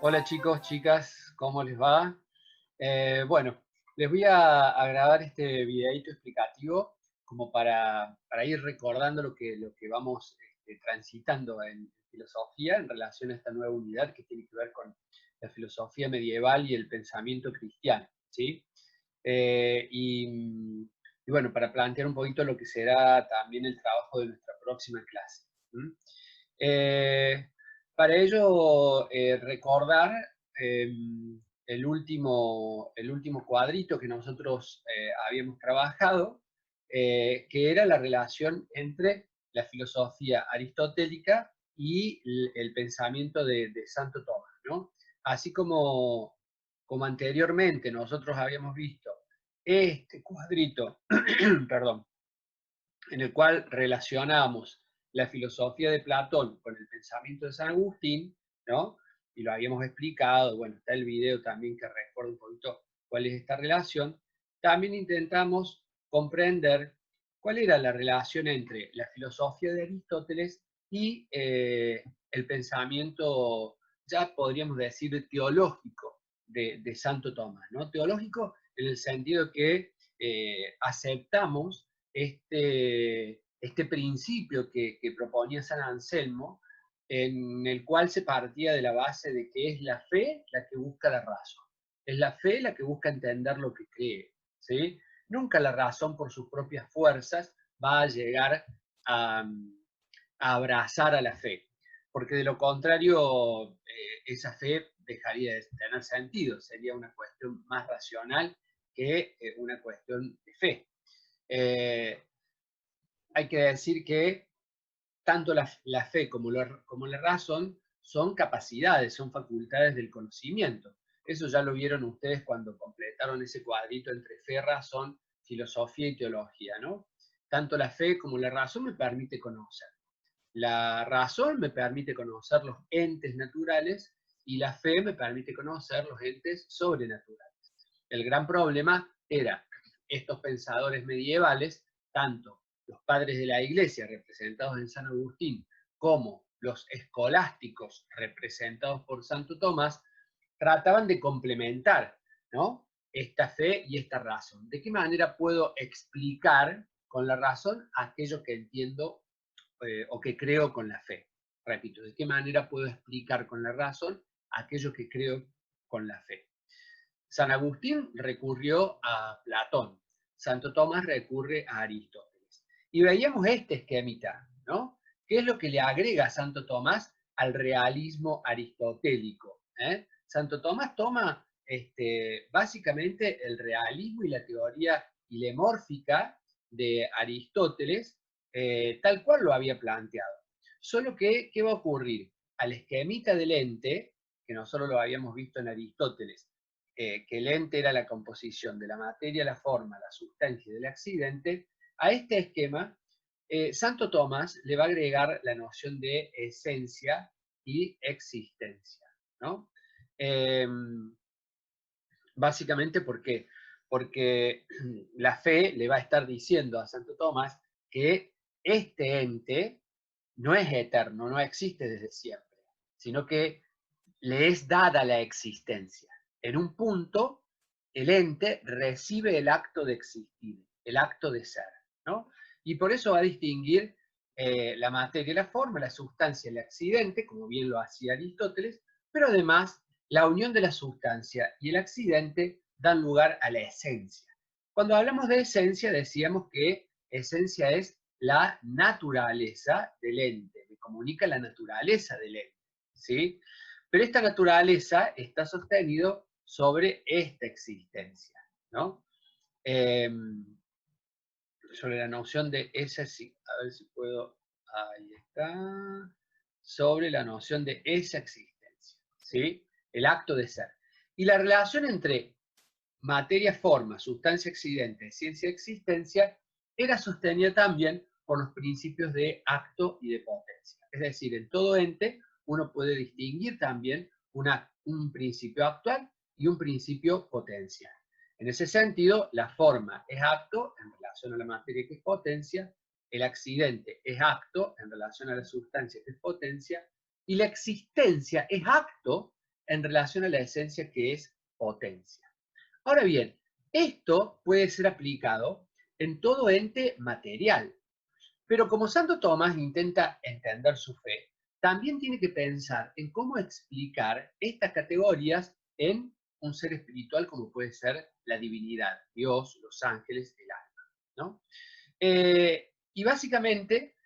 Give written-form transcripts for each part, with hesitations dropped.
Hola chicos, chicas, ¿cómo les va? Bueno, les voy a grabar este videito explicativo como para ir recordando lo que vamos transitando en filosofía en relación a esta nueva unidad que tiene que ver con la filosofía medieval y el pensamiento cristiano, ¿sí? Y bueno, para plantear un poquito lo que será también el trabajo de nuestra próxima clase. ¿M? Eh, para ello, recordar el último cuadrito que nosotros habíamos trabajado, que era la relación entre la filosofía aristotélica y el pensamiento de Santo Tomás, ¿no? Así como anteriormente nosotros habíamos visto este cuadrito, perdón, en el cual relacionamos la filosofía de Platón con el pensamiento de San Agustín, ¿no? Y lo habíamos explicado, bueno, está el video también que recuerda un poquito cuál es esta relación. También intentamos comprender cuál era la relación entre la filosofía de Aristóteles y el pensamiento, ya podríamos decir, teológico de Santo Tomás, ¿no? Teológico en el sentido que aceptamos este principio que proponía San Anselmo, en el cual se partía de la base de que es la fe la que busca la razón. Es la fe la que busca entender lo que cree, ¿sí? Nunca la razón por sus propias fuerzas va a llegar a, a abrazar a la fe, porque de lo contrario esa fe dejaría de tener sentido, sería una cuestión más racional que una cuestión de fe. Eh, Hay que decir que tanto la fe como la razón son capacidades, son facultades del conocimiento. Eso ya lo vieron ustedes cuando completaron ese cuadrito entre fe, razón, filosofía y teología, ¿no? Tanto la fe como la razón me permite conocer. La razón me permite conocer los entes naturales y la fe me permite conocer los entes sobrenaturales. El gran problema era estos pensadores medievales, tanto los padres de la Iglesia, representados en San Agustín, como los escolásticos, representados por Santo Tomás, trataban de complementar, ¿no?, esta fe y esta razón. ¿De qué manera puedo explicar con la razón aquello que entiendo o que creo con la fe? Repito, ¿de qué manera puedo explicar con la razón aquello que creo con la fe? San Agustín recurrió a Platón, Santo Tomás recurre a Aristóteles. Y veíamos este esquemita, ¿no? ¿Qué es lo que le agrega Santo Tomás al realismo aristotélico? Santo Tomás toma básicamente el realismo y la teoría ilemórfica de Aristóteles, tal cual lo había planteado. Solo que, ¿qué va a ocurrir? Al esquemita del ente, que nosotros lo habíamos visto en Aristóteles, que el ente era la composición de la materia, la forma, la sustancia y del accidente, a este esquema Santo Tomás le va a agregar la noción de esencia y existencia, ¿no? Eh, Básicamente, ¿por qué? Porque la fe le va a estar diciendo a Santo Tomás que este ente no es eterno, no existe desde siempre, sino que le es dada la existencia. En un punto, el ente recibe el acto de existir, el acto de ser, ¿no? Y por eso va a distinguir la materia y la forma, la sustancia y el accidente, como bien lo hacía Aristóteles, pero además la unión de la sustancia y el accidente dan lugar a la esencia. Cuando hablamos de esencia, decíamos que esencia es la naturaleza del ente, me comunica la naturaleza del ente, ¿sí? Pero esta naturaleza está sostenido sobre esta existencia, ¿no? Eh, Sobre la noción de esa, a ver si puedo, ahí está, sobre la noción de esa existencia, ¿sí? El acto de ser. Y la relación entre materia, forma, sustancia, accidente, ciencia, existencia, era sostenida también por los principios de acto y de potencia. Es decir, en todo ente uno puede distinguir también un principio actual y un principio potencial. En ese sentido, la forma es acto en relación a la materia, que es potencia, el accidente es acto en relación a la sustancia, que es potencia, y la existencia es acto en relación a la esencia que es potencia. Ahora bien, esto puede ser aplicado en todo ente material, pero como Santo Tomás intenta entender su fe, también tiene que pensar en cómo explicar estas categorías en un ser espiritual como puede ser la divinidad, Dios, los ángeles, el alma, ¿no? Y básicamente,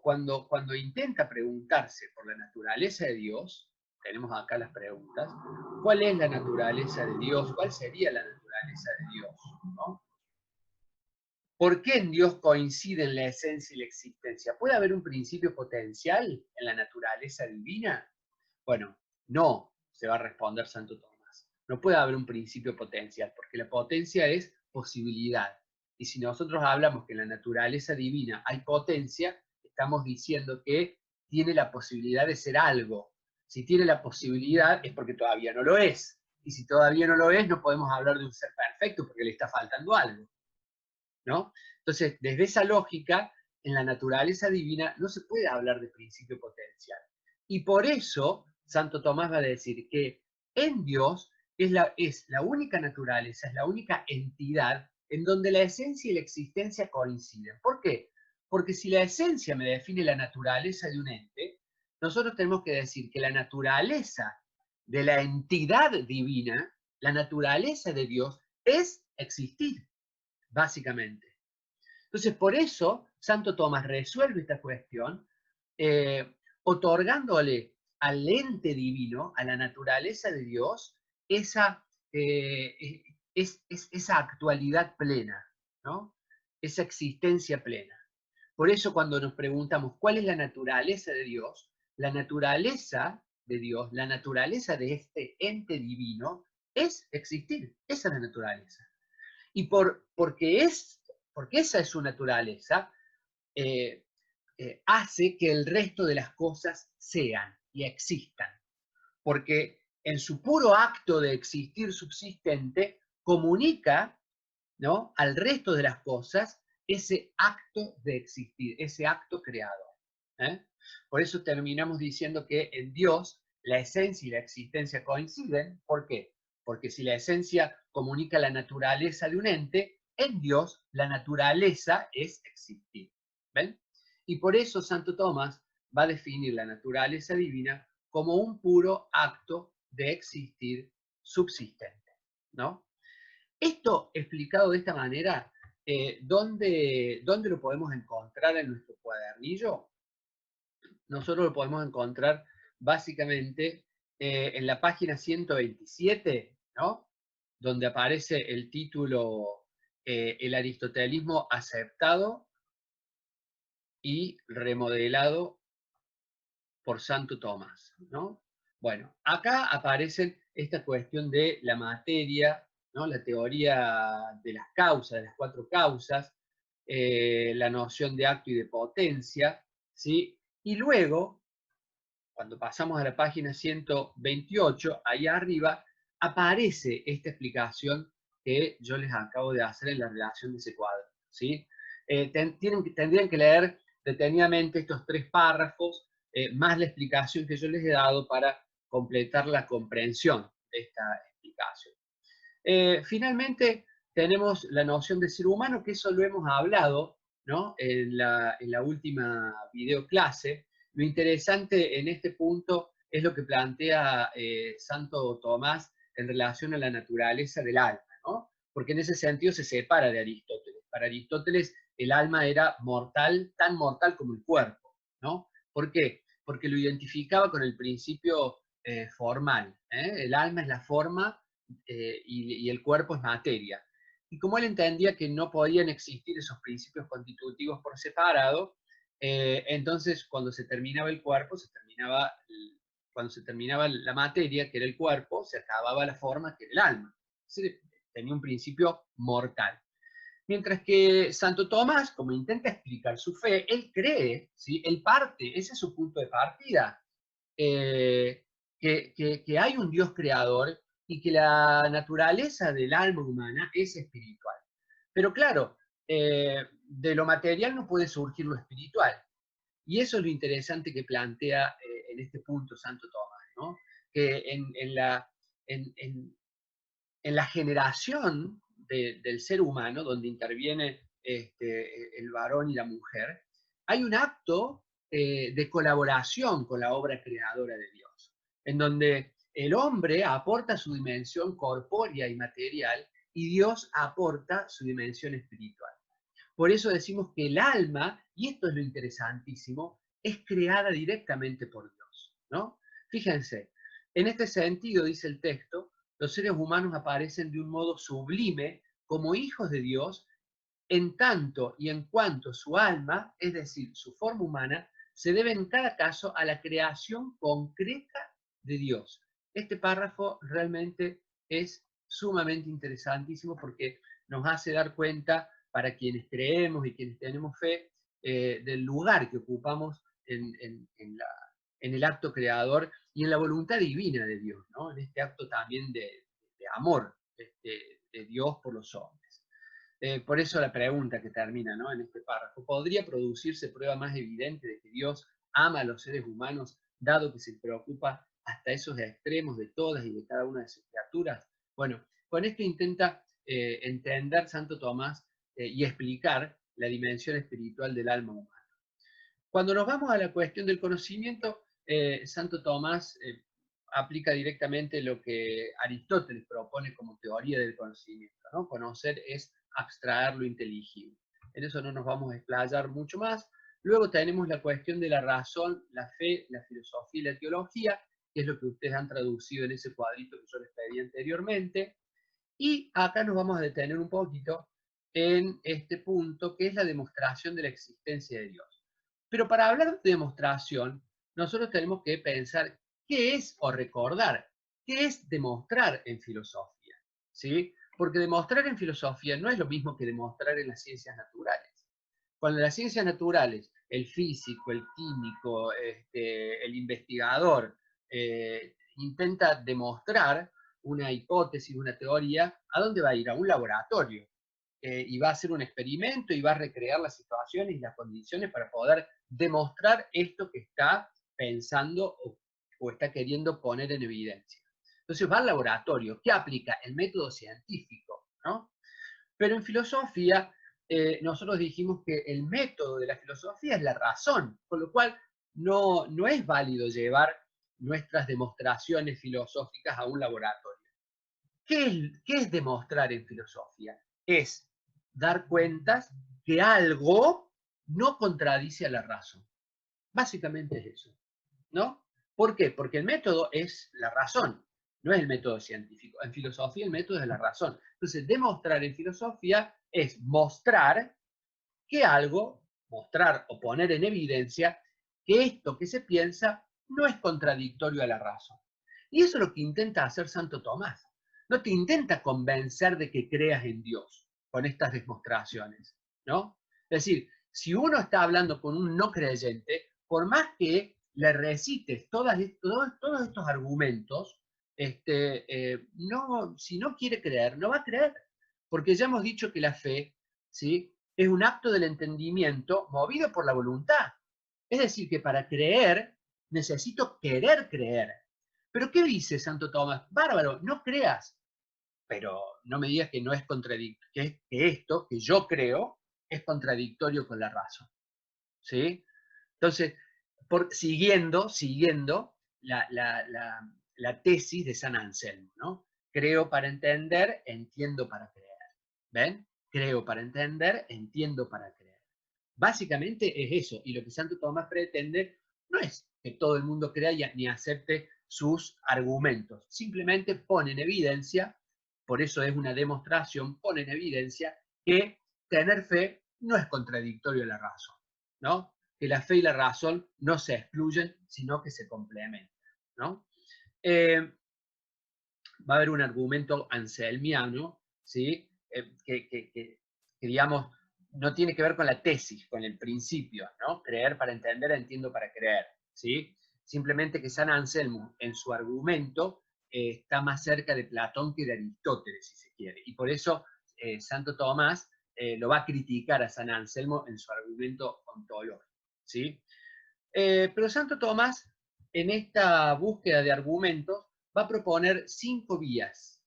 cuando intenta preguntarse por la naturaleza de Dios, tenemos acá las preguntas, ¿cuál es la naturaleza de Dios? ¿Cuál sería la naturaleza de Dios? ¿No? ¿Por qué en Dios coinciden la esencia y la existencia? ¿Puede haber un principio potencial en la naturaleza divina? Bueno, no, se va a responder Santo Tomás. No puede haber un principio potencial, porque la potencia es posibilidad. Y si nosotros hablamos que en la naturaleza divina hay potencia, estamos diciendo que tiene la posibilidad de ser algo. Si tiene la posibilidad es porque todavía no lo es. Y si todavía no lo es, no podemos hablar de un ser perfecto porque le está faltando algo, ¿no? Entonces, desde esa lógica, en la naturaleza divina no se puede hablar de principio potencial. Y por eso, Santo Tomás va a decir que en Dios es la única naturaleza, es la única entidad en donde la esencia y la existencia coinciden. ¿Por qué? Porque si la esencia me define la naturaleza de un ente, nosotros tenemos que decir que la naturaleza de la entidad divina, la naturaleza de Dios, es existir, básicamente. Entonces, por eso, Santo Tomás resuelve esta cuestión otorgándole al ente divino, a la naturaleza de Dios, esa, esa actualidad plena, ¿no? Esa existencia plena. Por eso cuando nos preguntamos cuál es la naturaleza de Dios, la naturaleza de Dios, la naturaleza de este ente divino es existir. Esa es la naturaleza. Y porque esa es su naturaleza, eh, hace que el resto de las cosas sean y existan. Porque en su puro acto de existir subsistente, comunica, ¿no?, al resto de las cosas ese acto de existir, ese acto creador. ¿Eh? Por eso terminamos diciendo que en Dios la esencia y la existencia coinciden. ¿Por qué? Porque si la esencia comunica la naturaleza de un ente, en Dios la naturaleza es existir. ¿Ven? Y por eso Santo Tomás va a definir la naturaleza divina como un puro acto de existir subsistente, ¿no? Esto explicado de esta manera, ¿dónde lo podemos encontrar en nuestro cuadernillo? Nosotros lo podemos encontrar básicamente en la página 127, ¿no? Donde aparece el título El aristotelismo aceptado y remodelado por Santo Tomás, ¿no? Bueno, acá aparece esta cuestión de la materia, ¿no? La teoría de las causas, de las cuatro causas, la noción de acto y de potencia, ¿sí? Y luego, cuando pasamos a la página 128, ahí arriba, aparece esta explicación que yo les acabo de hacer en la relación de ese cuadro, ¿sí? Tendrían que leer detenidamente estos tres párrafos, más la explicación que yo les he dado para completar la comprensión de esta explicación. Finalmente, tenemos la noción de ser humano, que eso lo hemos hablado, ¿no?, en la última videoclase. Lo interesante en este punto es lo que plantea Santo Tomás en relación a la naturaleza del alma, ¿no? Porque en ese sentido se separa de Aristóteles. Para Aristóteles el alma era mortal, tan mortal como el cuerpo, ¿no? ¿Por qué? Porque lo identificaba con el principio formal. El alma es la forma y el cuerpo es materia. Y como él entendía que no podían existir esos principios constitutivos por separado, entonces cuando se terminaba el cuerpo, cuando se terminaba la materia, que era el cuerpo, se acababa la forma, que era el alma. Entonces, tenía un principio mortal. Mientras que Santo Tomás, como intenta explicar su fe, él cree, ¿sí?, él parte, ese es su punto de partida, que hay un Dios creador y que la naturaleza del alma humana es espiritual. Pero claro, de lo material no puede surgir lo espiritual. Y eso es lo interesante que plantea en este punto Santo Tomás, ¿no? que en, en- en la generación del ser humano, donde interviene el varón y la mujer, hay un acto de colaboración con la obra creadora de Dios, en donde el hombre aporta su dimensión corpórea y material y Dios aporta su dimensión espiritual. Por eso decimos que el alma, y esto es lo interesantísimo, es creada directamente por Dios, ¿no? Fíjense, en este sentido, dice el texto, los seres humanos aparecen de un modo sublime como hijos de Dios, en tanto y en cuanto su alma, es decir, su forma humana, se debe en cada caso a la creación concreta de Dios. Este párrafo realmente es sumamente interesantísimo porque nos hace dar cuenta, para quienes creemos y quienes tenemos fe, del lugar que ocupamos en el acto creador y en la voluntad divina de Dios, ¿no? En este acto también de amor de Dios por los hombres. Por eso la pregunta que termina, ¿no?, en este párrafo: ¿podría producirse prueba más evidente de que Dios ama a los seres humanos, dado que se preocupa hasta esos extremos de todas y de cada una de sus criaturas? Bueno, con esto intenta entender Santo Tomás y explicar la dimensión espiritual del alma humana. Cuando nos vamos a la cuestión del conocimiento, Santo Tomás aplica directamente lo que Aristóteles propone como teoría del conocimiento, ¿no? Conocer es abstraer lo inteligible. En eso no nos vamos a explayar mucho más. Luego tenemos la cuestión de la razón, la fe, la filosofía y la teología, que es lo que ustedes han traducido en ese cuadrito que yo les pedí anteriormente. Y acá nos vamos a detener un poquito en este punto, que es la demostración de la existencia de Dios. Pero para hablar de demostración, nosotros tenemos que pensar qué es, o recordar, qué es demostrar en filosofía, ¿sí? Porque demostrar en filosofía no es lo mismo que demostrar en las ciencias naturales. Cuando en las ciencias naturales, el físico, el químico, el investigador intenta demostrar una hipótesis, una teoría, ¿a dónde va a ir? A un laboratorio. Y va a hacer un experimento y va a recrear las situaciones y las condiciones para poder demostrar esto que está pensando o está queriendo poner en evidencia. Entonces va al laboratorio. ¿Qué aplica? El método científico, ¿no? Pero en filosofía, nosotros dijimos que el método de la filosofía es la razón, con lo cual no es válido llevar nuestras demostraciones filosóficas a un laboratorio. ¿Qué es demostrar en filosofía? Es dar cuentas que algo no contradice a la razón. Básicamente es eso, ¿no? ¿Por qué? Porque el método es la razón, no es el método científico. En filosofía el método es la razón. Entonces, demostrar en filosofía es mostrar que algo, mostrar o poner en evidencia que esto que se piensa no es contradictorio a la razón. Y eso es lo que intenta hacer Santo Tomás. No te intenta convencer de que creas en Dios con estas demostraciones, ¿no? Es decir, si uno está hablando con un no creyente, por más que le recites todos estos argumentos, no, si no quiere creer, no va a creer. Porque ya hemos dicho que la fe, ¿sí?, es un acto del entendimiento movido por la voluntad. Es decir, que para creer necesito querer creer. Pero ¿qué dice Santo Tomás? Bárbaro, no creas, pero no me digas que no es contradictorio, que esto que yo creo es contradictorio con la razón. ¿Sí? Entonces, siguiendo la tesis de San Anselmo, ¿no? Creo para entender, entiendo para creer. ¿Ven? Creo para entender, entiendo para creer. Básicamente es eso, y lo que Santo Tomás pretende no es que todo el mundo crea ni acepte sus argumentos, simplemente pone en evidencia, por eso es una demostración, pone en evidencia que tener fe no es contradictorio a la razón, ¿no? Que la fe y la razón no se excluyen, sino que se complementan, ¿no? Va a haber un argumento anselmiano, ¿sí? Digamos, no tiene que ver con la tesis, con el principio, ¿no? Creer para entender, entiendo para creer, ¿sí? Simplemente que San Anselmo, en su argumento, está más cerca de Platón que de Aristóteles, si se quiere. Y por eso Santo Tomás lo va a criticar a San Anselmo en su argumento ontológico, ¿sí? Pero Santo Tomás en esta búsqueda de argumentos, va a proponer 5 vías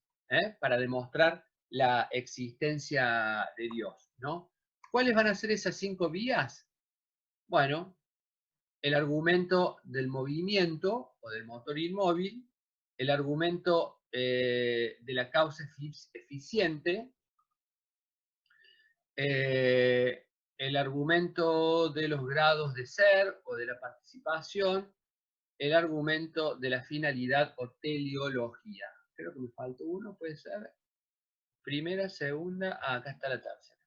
para demostrar la existencia de Dios, ¿no? ¿Cuáles van a ser esas 5 vías? Bueno, el argumento del movimiento o del motor inmóvil, el argumento de la causa eficiente, el argumento de los grados de ser o de la participación, el argumento de la finalidad o teleología. Creo que me faltó uno, puede ser. Primera, segunda, acá está la tercera.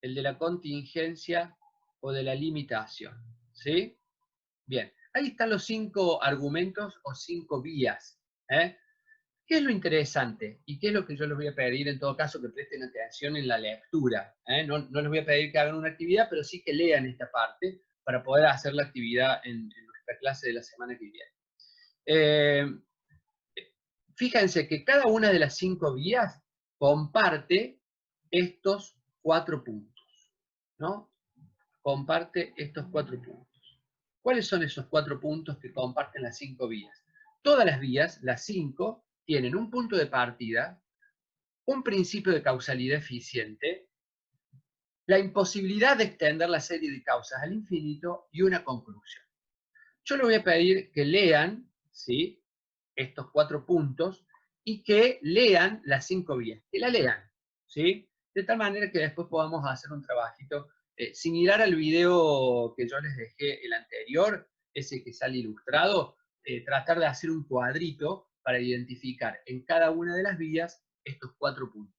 El de la contingencia o de la limitación. ¿Sí? Bien, ahí están los 5 argumentos o 5 vías. ¿Qué es lo interesante? ¿Y qué es lo que yo les voy a pedir en todo caso que presten atención en la lectura? No les voy a pedir que hagan una actividad, pero sí que lean esta parte para poder hacer la actividad en nuestra clase de la semana que viene. Fíjense que cada una de las 5 vías comparte estos 4 puntos, ¿no? Comparte estos 4 puntos. ¿Cuáles son esos 4 puntos que comparten las 5 vías? Todas las vías, las 5, tienen un punto de partida, un principio de causalidad eficiente, la imposibilidad de extender la serie de causas al infinito y una conclusión. Yo les voy a pedir que lean, ¿sí?, estos 4 puntos y que lean las 5 vías, que la lean, ¿sí? De tal manera que después podamos hacer un trabajito similar al video que yo les dejé el anterior, ese que sale ilustrado, tratar de hacer un cuadrito para identificar en cada una de las vías estos 4 puntos,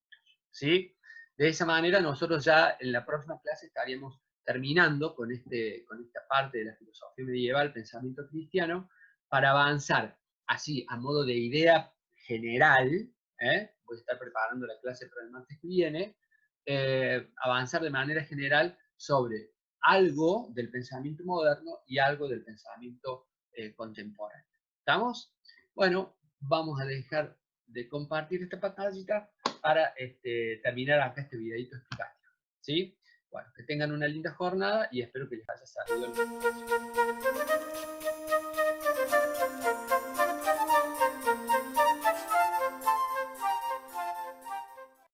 ¿sí? De esa manera nosotros ya en la próxima clase estaríamos terminando con esta parte de la filosofía medieval, pensamiento cristiano, para avanzar así, a modo de idea general, voy a estar preparando la clase para el martes que viene, avanzar de manera general sobre algo del pensamiento moderno y algo del pensamiento contemporáneo. ¿Estamos? Bueno, vamos a dejar de compartir esta pantallita para terminar acá este videito explicativo. ¿Sí? Bueno, que tengan una linda jornada y espero que les haya servido.